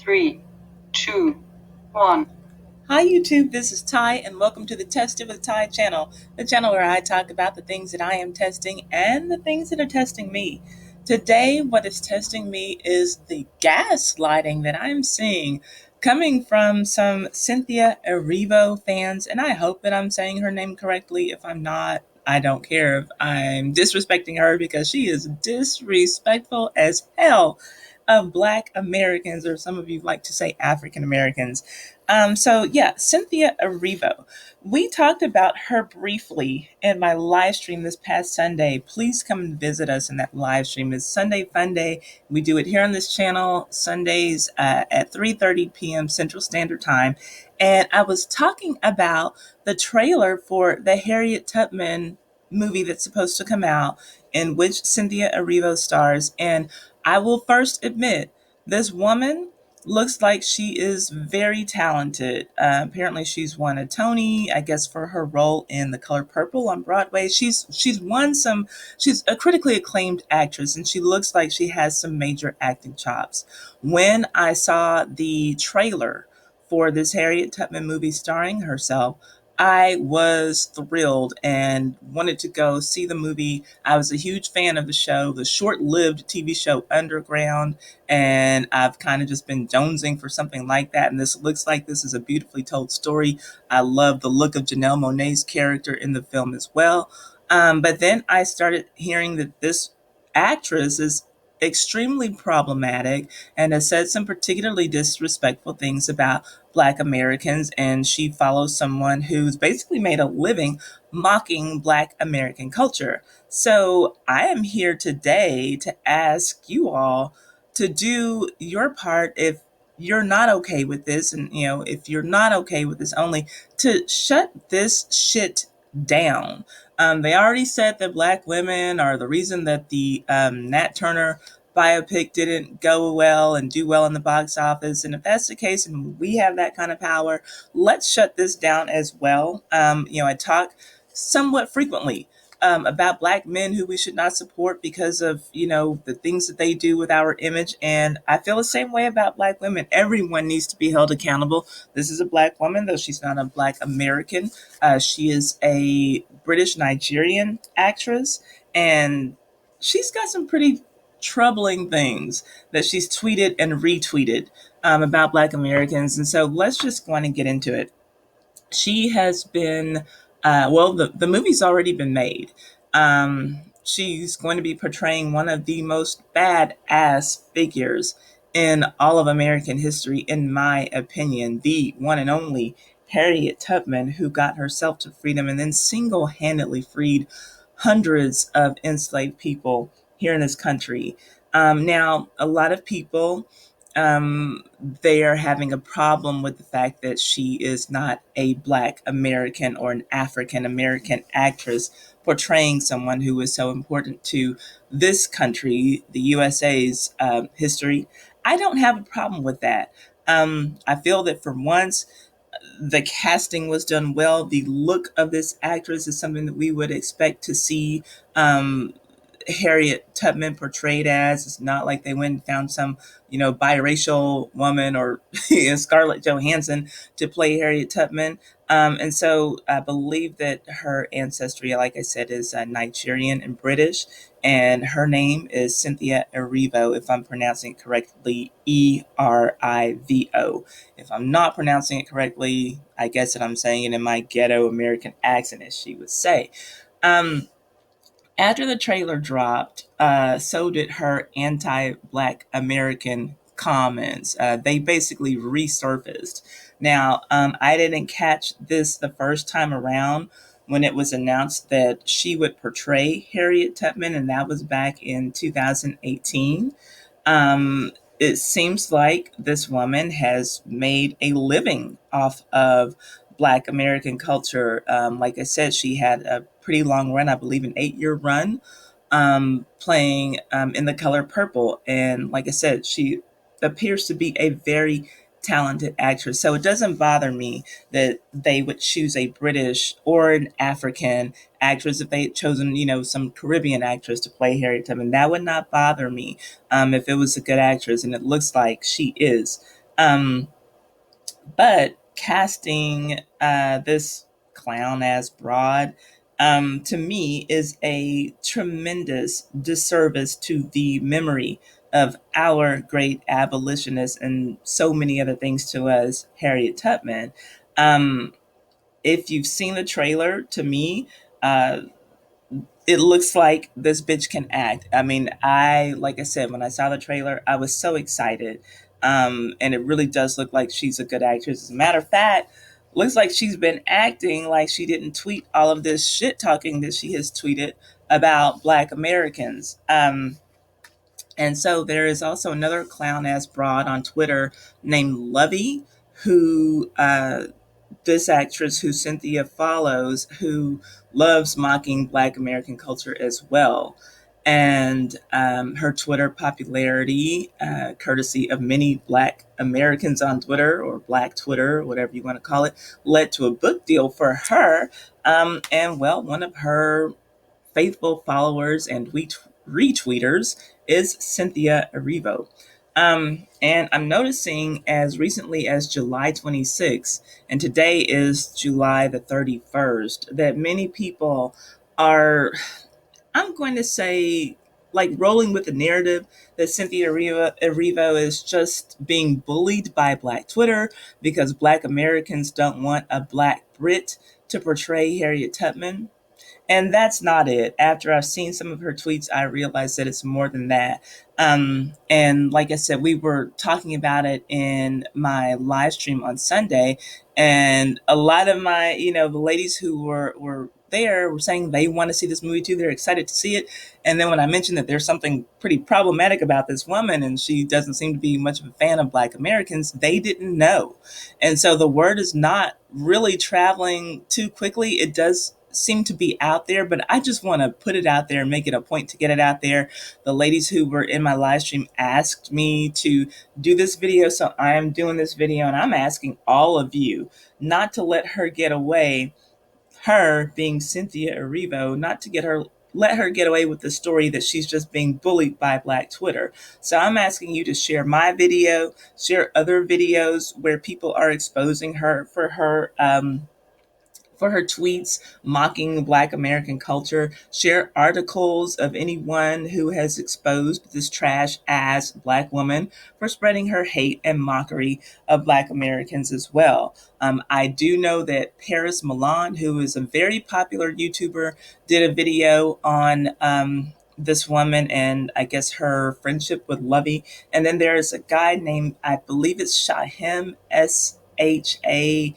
Three, two, one. Hi YouTube, this is Ty and welcome to the Test of the Ty channel, the channel where I talk about the things that I am testing and the things that are testing me. Today, what is testing me is the gaslighting that I'm seeing coming from some Cynthia Erivo fans, and I hope that I'm saying her name correctly. If I'm not, I don't care if I'm disrespecting her because she is disrespectful as hell of Black Americans, or some of you like to say African Americans. Cynthia Erivo. We talked about her briefly in my live stream this past Sunday. Please come and visit us in that live stream. It's Sunday Fun Day. We do it here on this channel Sundays at 3:30 p.m. Central Standard Time. And I was talking about the trailer for the Harriet Tubman movie that's supposed to come out, in which Cynthia Erivo stars. And I will first admit, this woman looks like she is very talented. Apparently, she's won a Tony, I guess, for her role in The Color Purple on Broadway. She's won some. She's a critically acclaimed actress, and she looks like she has some major acting chops. When I saw the trailer for this Harriet Tubman movie starring herself, I was thrilled and wanted to go see the movie. I was a huge fan of the show, the short lived TV show Underground, and I've kind of just been jonesing for something like that. And this looks like this is a beautifully told story. I love the look of Janelle Monáe's character in the film as well. But then I started hearing that this actress is extremely problematic and has said some particularly disrespectful things about Black Americans, and she follows someone who's basically made a living mocking Black American culture. So I am here today to ask you all to do your part if you're not okay with this, and if you're not okay with this, only to shut this shit down. They already said that Black women are the reason that the Nat Turner biopic didn't go well and do well in the box office. And if that's the case and we have that kind of power, let's shut this down as well. I talk somewhat frequently about Black men who we should not support because of, the things that they do with our image. And I feel the same way about Black women. Everyone needs to be held accountable. This is a Black woman, though she's not a Black American. She is a British Nigerian actress, and she's got some pretty troubling things that she's tweeted and retweeted about Black Americans. And so let's just go on and get into it. She has been, the movie's already been made. She's going to be portraying one of the most badass figures in all of American history, in my opinion, the one and only Harriet Tubman, who got herself to freedom and then single handedly freed hundreds of enslaved people here in this country. Now, a lot of people, they are having a problem with the fact that she is not a Black American or an African American actress portraying someone who is so important to this country, the USA's history. I don't have a problem with that. I feel that for once, the casting was done well. The look of this actress is something that we would expect to see Harriet Tubman portrayed as. It's not like they went and found some, biracial woman or Scarlett Johansson to play Harriet Tubman. And so I believe that her ancestry, like I said, is Nigerian and British. And her name is Cynthia Erivo, if I'm pronouncing it correctly, Erivo. If I'm not pronouncing it correctly, I guess that I'm saying it in my ghetto American accent, as she would say. Um, After the trailer dropped, so did her anti-Black American comments. They basically resurfaced. Now, I didn't catch this the first time around when it was announced that she would portray Harriet Tubman, and that was back in 2018. It seems like this woman has made a living off of Black American culture. Like I said, she had a pretty long run, I believe an 8-year run, playing in The Color Purple. And like I said, she appears to be a very talented actress. So it doesn't bother me that they would choose a British or an African actress. If they had chosen, some Caribbean actress to play Harriet Tubman, that would not bother me if it was a good actress, and it looks like she is. Um, but casting this clown as Broad, to me, is a tremendous disservice to the memory of our great abolitionist and so many other things to us, Harriet Tubman. Um, if you've seen the trailer, to me, uh, it looks like this bitch can act. I mean, like I said, when I saw the trailer, I was so excited. And it really does look like she's a good actress. As a matter of fact, looks like she's been acting like she didn't tweet all of this shit talking that she has tweeted about Black Americans. And so there is also another clown ass broad on Twitter named Lovey, who this actress who Cynthia follows, who loves mocking Black American culture as well. And her Twitter popularity, courtesy of many Black Americans on Twitter, or Black Twitter, whatever you want to call it, led to a book deal for her. And well, one of her faithful followers and retweeters is Cynthia Erivo. And I'm noticing as recently as July 26th, and today is July the 31st, that many people are, I'm going to say, like rolling with the narrative that Cynthia Erivo is just being bullied by Black Twitter because Black Americans don't want a Black Brit to portray Harriet Tubman. And that's not it. After I've seen some of her tweets, I realized that it's more than that. And like I said, we were talking about it in my live stream on Sunday, and a lot of my, the ladies who were there were saying they want to see this movie too. They're excited to see it. And then when I mentioned that there's something pretty problematic about this woman and she doesn't seem to be much of a fan of Black Americans, they didn't know. And so the word is not really traveling too quickly. It does seem to be out there, but I just want to put it out there and make it a point to get it out there. The ladies who were in my live stream asked me to do this video, so I am doing this video, and I'm asking all of you not to let her get away, her being Cynthia Erivo, not to let her get away with the story that she's just being bullied by Black Twitter. So I'm asking you to share my video, share other videos where people are exposing her for her tweets mocking Black American culture. Share articles of anyone who has exposed this trash ass Black woman for spreading her hate and mockery of Black Americans as well. I do know that Paris Milan, who is a very popular YouTuber, did a video on this woman and I guess her friendship with Lovey. And then there's a guy named, I believe it's Shahem, SHAHEM.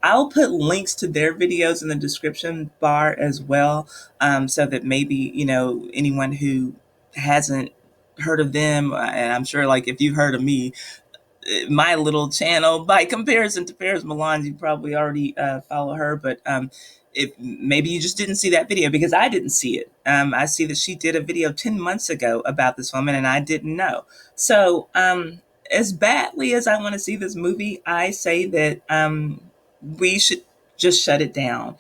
I'll put links to their videos in the description bar as well, so that maybe, anyone who hasn't heard of them, and I'm sure like if you've heard of me, my little channel, by comparison to Paris Milan, you probably already follow her. But if maybe you just didn't see that video because I didn't see it. I see that she did a video 10 months ago about this woman and I didn't know. So as badly as I want to see this movie, I say that we should just shut it down.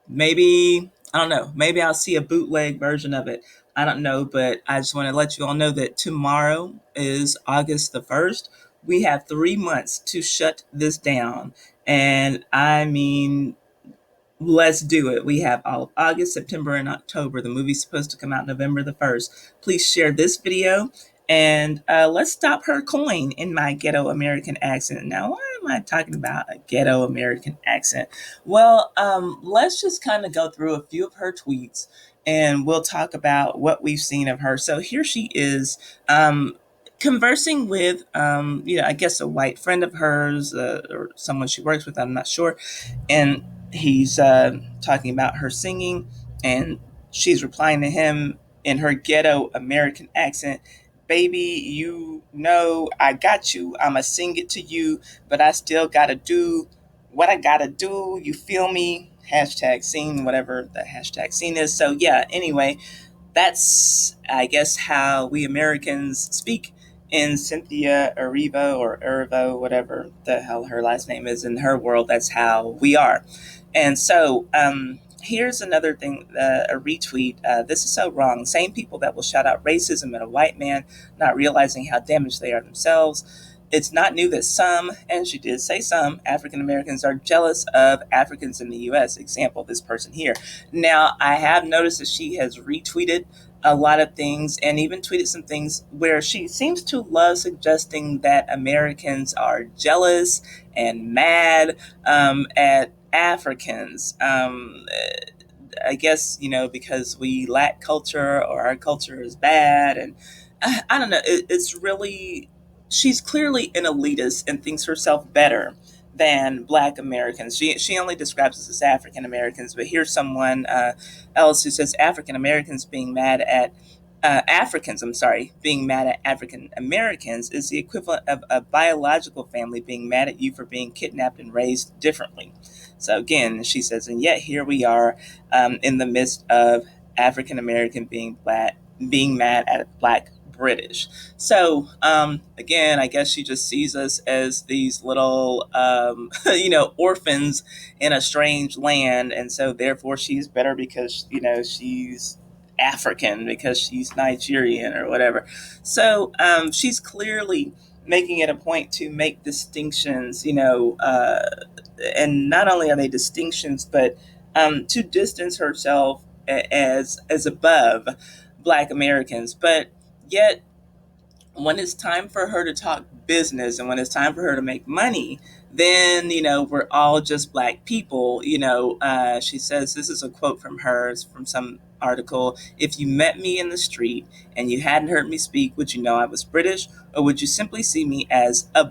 Maybe, I don't know, maybe I'll see a bootleg version of it. I don't know, but I just want to let you all know that tomorrow is August the 1st. We have 3 months to shut this down. And I mean, let's do it. We have all of August, September, and October. The movie's supposed to come out November the 1st. Please share this video and let's stop her coin in my ghetto American accent. Now, why am I talking about a ghetto American accent? Well, let's just kind of go through a few of her tweets and we'll talk about what we've seen of her. So here she is. Conversing with, I guess a white friend of hers or someone she works with, I'm not sure. And he's talking about her singing, and she's replying to him in her ghetto American accent. Baby, you know I got you. I'ma sing it to you, but I still gotta do what I gotta do. You feel me? Hashtag scene, whatever the hashtag scene is. So yeah, anyway, that's, I guess, how we Americans speak in Cynthia Erivo, whatever the hell her last name is. In her world, that's how we are. And so Here's another thing, a retweet. This is so wrong. Same people that will shout out racism at a white man, not realizing how damaged they are themselves. It's not new that some, and she did say some, African Americans are jealous of Africans in the US. Example, this person here. Now, I have noticed that she has retweeted a lot of things and even tweeted some things where she seems to love suggesting that Americans are jealous and mad at Africans. I guess, because we lack culture or our culture is bad. And I don't know. It's really, she's clearly an elitist and thinks herself better than Black Americans. She only describes us as African Americans, but here's someone else who says African Americans being mad at Africans, I'm sorry, being mad at African Americans is the equivalent of a biological family being mad at you for being kidnapped and raised differently. So again, she says, and yet here we are in the midst of African American being mad at Black British. So again, I guess she just sees us as these little, orphans in a strange land, and so therefore she's better because she's African, because she's Nigerian or whatever. So she's clearly making it a point to make distinctions, and not only are they distinctions, but to distance herself as above Black Americans. But yet, when it's time for her to talk business and when it's time for her to make money, then we're all just Black people. She says, this is a quote from hers from some article: if you met me in the street and you hadn't heard me speak, would you know I was British, or would you simply see me as a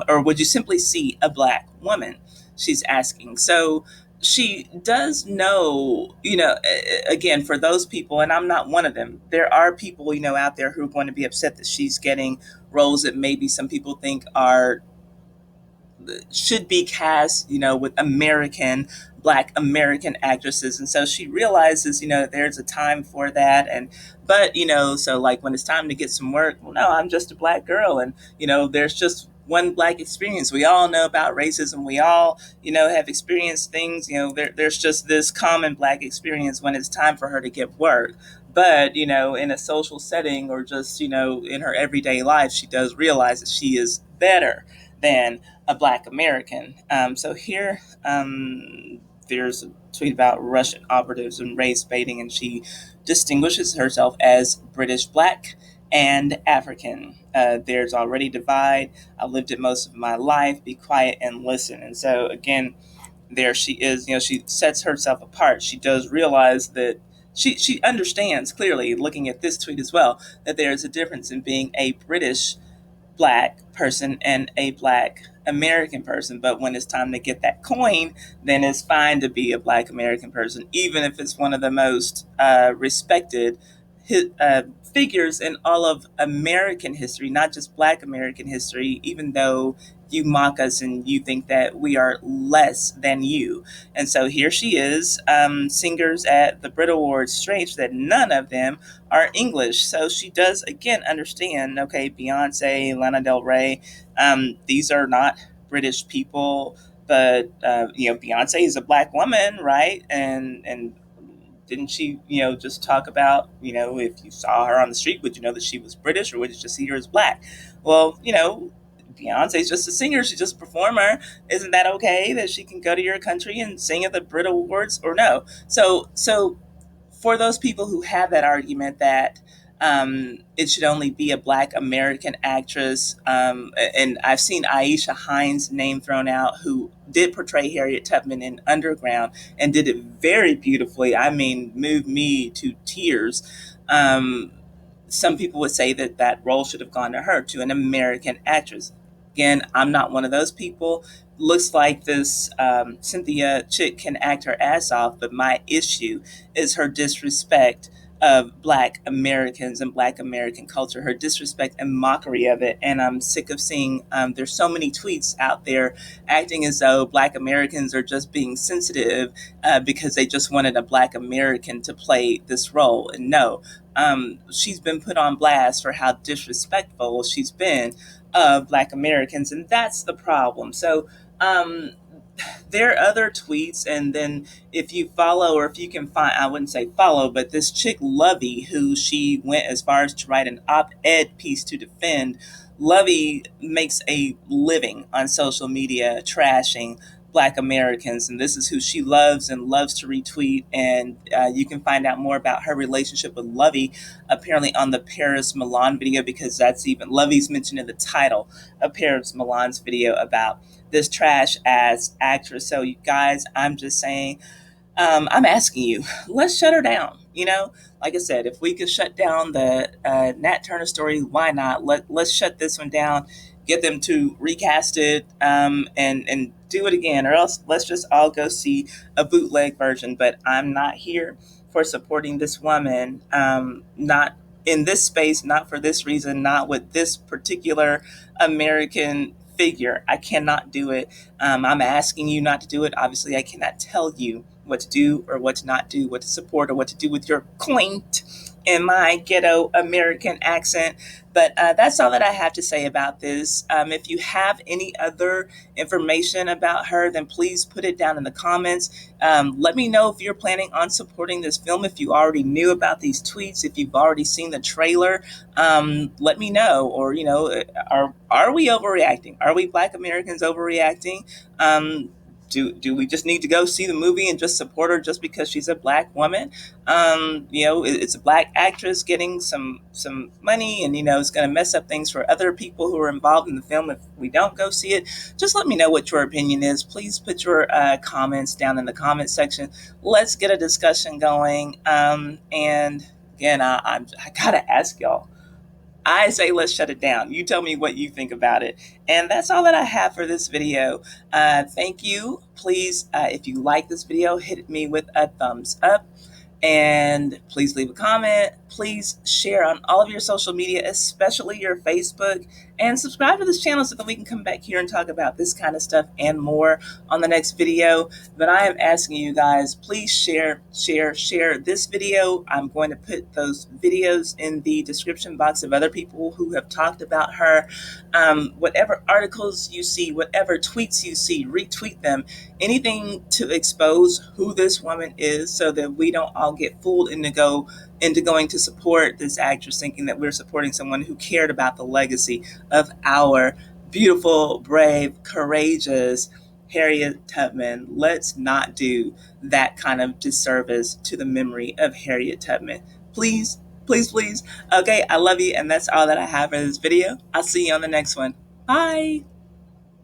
or would you simply see a Black woman? She's asking. So she does know, again, for those people, and I'm not one of them, there are people, out there who are going to be upset that she's getting roles that maybe some people think are should be cast, with Black American actresses. And so she realizes, there's a time for that. And, but, so like when it's time to get some work, well, no, I'm just a Black girl. And, there's just one Black experience. We all know about racism. We all, have experienced things, there's just this common Black experience when it's time for her to get work. But, in a social setting or just, in her everyday life, she does realize that she is better than a Black American. So here, there's a tweet about Russian operatives and race baiting, and she distinguishes herself as British, Black, and African. There's already divide. I lived it most of my life. Be quiet and listen. And so again, there she is. She sets herself apart. She does realize that she understands clearly, looking at this tweet as well, that there is a difference in being a British Black person and a Black American person. But when it's time to get that coin, then it's fine to be a Black American person, even if it's one of the most respected figures in all of American history, not just Black American history, even though you mock us and you think that we are less than you. And so here she is, singers at the Brit Awards. Strange that none of them are English. So she does again understand, okay, Beyonce, Lana Del Rey, these are not British people, but Beyonce is a Black woman, right? And didn't she, just talk about, if you saw her on the street, would you know that she was British, or would you just see her as Black? Well, Beyonce's just a singer, she's just a performer. Isn't that okay that she can go to your country and sing at the Brit Awards, or no? So for those people who have that argument that it should only be a Black American actress, and I've seen Aisha Hines' name thrown out, who did portray Harriet Tubman in Underground and did it very beautifully. I mean, moved me to tears. Um, some people would say that that role should have gone to her, to an American actress. Again, I'm not one of those people. Looks like this Cynthia chick can act her ass off, but my issue is her disrespect of Black Americans and Black American culture, her disrespect and mockery of it. And I'm sick of seeing there's so many tweets out there acting as though Black Americans are just being sensitive because they just wanted a Black American to play this role. And no, she's been put on blast for how disrespectful she's been of Black Americans, and that's the problem. So, there are other tweets, and then if you follow, or if you can find, I wouldn't say follow, but this chick Lovey, who she went as far as to write an op-ed piece to defend. Lovey makes a living on social media trashing Black Americans, and this is who she loves and loves to retweet. And you can find out more about her relationship with Lovey apparently on the Paris Milan video, because that's even Lovey's mentioned in the title of Paris Milan's video about this trash ass actress. So, you guys, I'm just saying, I'm asking you, let's shut her down. Like I said, if we could shut down the Nat Turner story, why not? Let's shut this one down. Get them to recast it, and do it again, or else let's just all go see a bootleg version. But I'm not here for supporting this woman. Not in this space, not for this reason, not with this particular American figure. I cannot do it. I'm asking you not to do it. Obviously, I cannot tell you what to do or what to not do, what to support or what to do with your quaint in my ghetto American accent. But that's all that I have to say about this. If you have any other information about her, then please put it down in the comments. Let me know if you're planning on supporting this film, if you already knew about these tweets, if you've already seen the trailer. Let me know. Or, are we overreacting? Are we Black Americans overreacting? Do we just need to go see the movie and just support her just because she's a Black woman? It's a Black actress getting some money, and it's going to mess up things for other people who are involved in the film if we don't go see it. Just let me know what your opinion is. Please put your comments down in the comment section. Let's get a discussion going. And again, I gotta ask y'all. I say let's shut it down. You tell me what you think about it. And that's all that I have for this video. Thank you. Please, if you like this video, hit me with a thumbs up. And please leave a comment. Please share on all of your social media, especially your Facebook. And subscribe to this channel so that we can come back here and talk about this kind of stuff and more on the next video. But I am asking you guys, please share this video. I'm going to put those videos in the description box of other people who have talked about her. Whatever articles you see, whatever tweets you see, retweet them. Anything to expose who this woman is, so that we don't all get fooled into going to support this actress thinking that we're supporting someone who cared about the legacy of our beautiful, brave, courageous Harriet Tubman. Let's not do that kind of disservice to the memory of Harriet Tubman. Please, please, please. Okay, I love you, and that's all that I have for this video. I'll see you on the next one. Bye.